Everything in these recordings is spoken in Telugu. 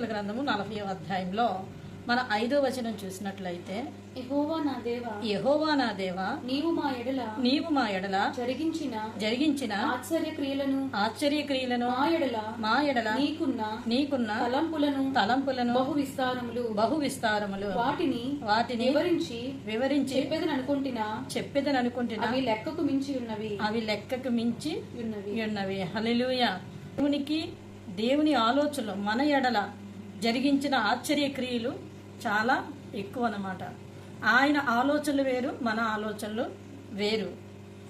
గ్రంథము 40వ అధ్యాయంలో మన 5వ వచనం చూసినట్లయితే, యెహోవా నా దేవా నీవు మా ఎడల జరిగించిన ఆశ్చర్యక్రియలను మా ఎడల నీకున్న తలంపులను బహు విస్తారములు వాటిని వివరించి చెప్పెదననుకుంటున్నా అవి లెక్కకు మించి ఉన్నవి. హల్లెలూయా. దేవుని ఆలోచనలు మన ఎడల జరిగించిన ఆశ్చర్యక్రియలు చాలా ఎక్కువ అన్నమాట. ఆయన ఆలోచనలు వేరు, మన ఆలోచనలు వేరు.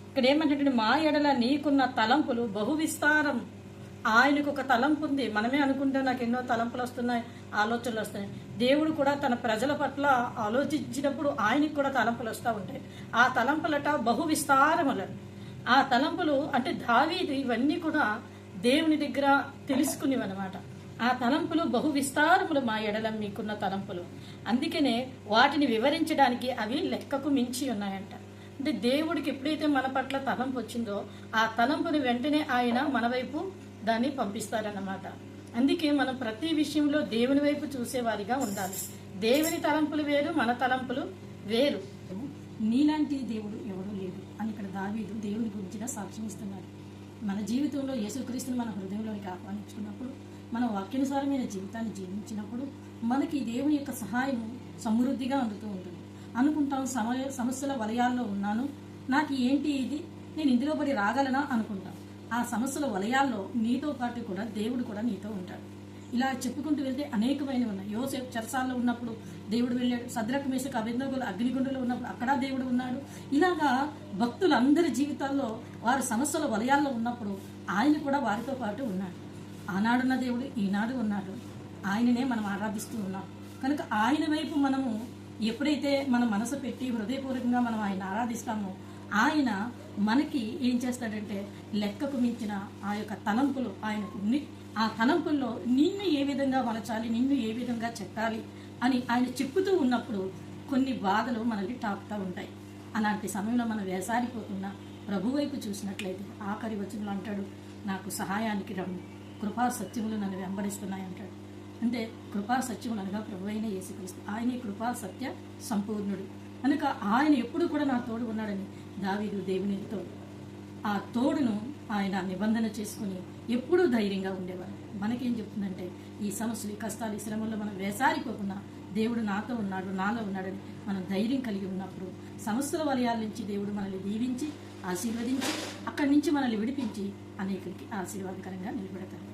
ఇక్కడ ఏమంటే, మా ఎడల నీకున్న తలంపులు బహు విస్తారం. ఆయనకు ఒక తలంపు ఉంది. మనమే అనుకుంటే నాకు ఎన్నో తలంపులు వస్తున్నాయి, ఆలోచనలు వస్తున్నాయి. దేవుడు కూడా తన ప్రజల పట్ల ఆలోచించినప్పుడు ఆయనకు కూడా తలంపులు వస్తూ ఉంటాయి. ఆ తలంపులట బహు విస్తారములు. ఆ తలంపులు అంటే దావీదు ఇవన్నీ కూడా దేవుని దగ్గర తెలుసుకునేవన్నమాట. ఆ తలంపులు బహు విస్తారములు, మా ఎడల మీకున్న తలంపులు. అందుకనే వాటిని వివరించడానికి అవి లెక్కకు మించి ఉన్నాయంట. అంటే దేవుడికి ఎప్పుడైతే మన పట్ల తలంపు వచ్చిందో ఆ తలంపుని వెంటనే ఆయన మన వైపు దాన్ని పంపిస్తారన్నమాట. అందుకే మనం ప్రతి విషయంలో దేవుని వైపు చూసేవారిగా ఉండాలి. దేవుని తలంపులు వేరు, మన తలంపులు వేరు. నీలాంటి దేవుడు ఎవడూ లేడు అని ఇక్కడ దావీదు దేవుని గురించిన సాక్ష్యం ఇస్తున్నాడు. మన జీవితంలో యేసుక్రీస్తుని మన హృదయంలోనికి ఆహ్వానించుకున్నప్పుడు, మన వాక్యానుసారమైన జీవితాన్ని జీవించినప్పుడు మనకి దేవుని యొక్క సహాయం సమృద్ధిగా అందుతూ ఉంటుంది. అనుకుంటాం, సమస్యల వలయాల్లో ఉన్నాను, నాకు ఏంటి ఇది, నేను ఇందులో పడి రాగలనా అనుకుంటాం. ఆ సమస్యల వలయాల్లో నీతో పాటు కూడా దేవుడు కూడా నీతో ఉంటాడు. ఇలా చెప్పుకుంటూ వెళ్తే అనేకమైనవి ఉన్నాయి. యోసేపు చెరసాల్లో ఉన్నప్పుడు దేవుడు వెళ్ళాడు. సద్రక్ మేషక్ అబేద్నెగోలు అగ్నిగుండంలో ఉన్నప్పుడు అక్కడ దేవుడు ఉన్నాడు. ఇలాగా భక్తులందరి జీవితాల్లో వారు సమస్యల వలయాల్లో ఉన్నప్పుడు ఆయన కూడా వారితో పాటు ఉన్నాడు. ఆనాడున్న దేవుడు ఈనాడు ఉన్నాడు. ఆయననే మనం ఆరాధిస్తూ ఉన్నాం. కనుక ఆయన వైపు మనము ఎప్పుడైతే మన మనసు పెట్టి హృదయపూర్వకంగా మనం ఆయన ఆరాధిస్తామో ఆయన మనకి ఏం చేస్తాడంటే లెక్కకు మించిన ఆ యొక్క తలంపులు ఆయనకు ఉంది. ఆ తలంపుల్లో నిన్ను ఏ విధంగా మలచాలి, నిన్ను ఏ విధంగా చెక్కాలి అని ఆయన చెప్పుతూ ఉన్నప్పుడు కొన్ని బాధలు మనల్ని తాకుతూ ఉంటాయి. అలాంటి సమయంలో మనం వేసారిపోతున్నా ప్రభు వైపు చూసినట్లయితే ఆఖరి వచనంలో అంటాడు, నాకు సహాయానికి రమ్ము, కృపా సత్యములు నన్ను వెంబడిస్తున్నాయి అంటాడు. అంటే కృపా సత్యములు అనగా ప్రభు అయిన యేసుక్రీస్తు. ఆయనే కృపా సత్య సంపూర్ణుడు. కనుక ఆయన ఎప్పుడు కూడా నా తోడు ఉన్నాడని దావీదు దేవుని తోడు, ఆ తోడును ఆయన నిబంధన చేసుకుని ఎప్పుడూ ధైర్యంగా ఉండేవారు. మనకేం చెప్తుందంటే, ఈ సమస్యలు, ఈ కష్టాలు, ఈ శ్రమల్లో మనం వేసారిపోకుండా దేవుడు నాతో ఉన్నాడు, నాలో ఉన్నాడని మనం ధైర్యం కలిగి ఉన్నప్పుడు సమస్యల వలయాల నుంచి దేవుడు మనల్ని దీవించి ఆశీర్వదించి అక్కడి నుంచి మనల్ని విడిపించి అనేకులకి ఆశీర్వాదకరంగా నిలబెడతారు.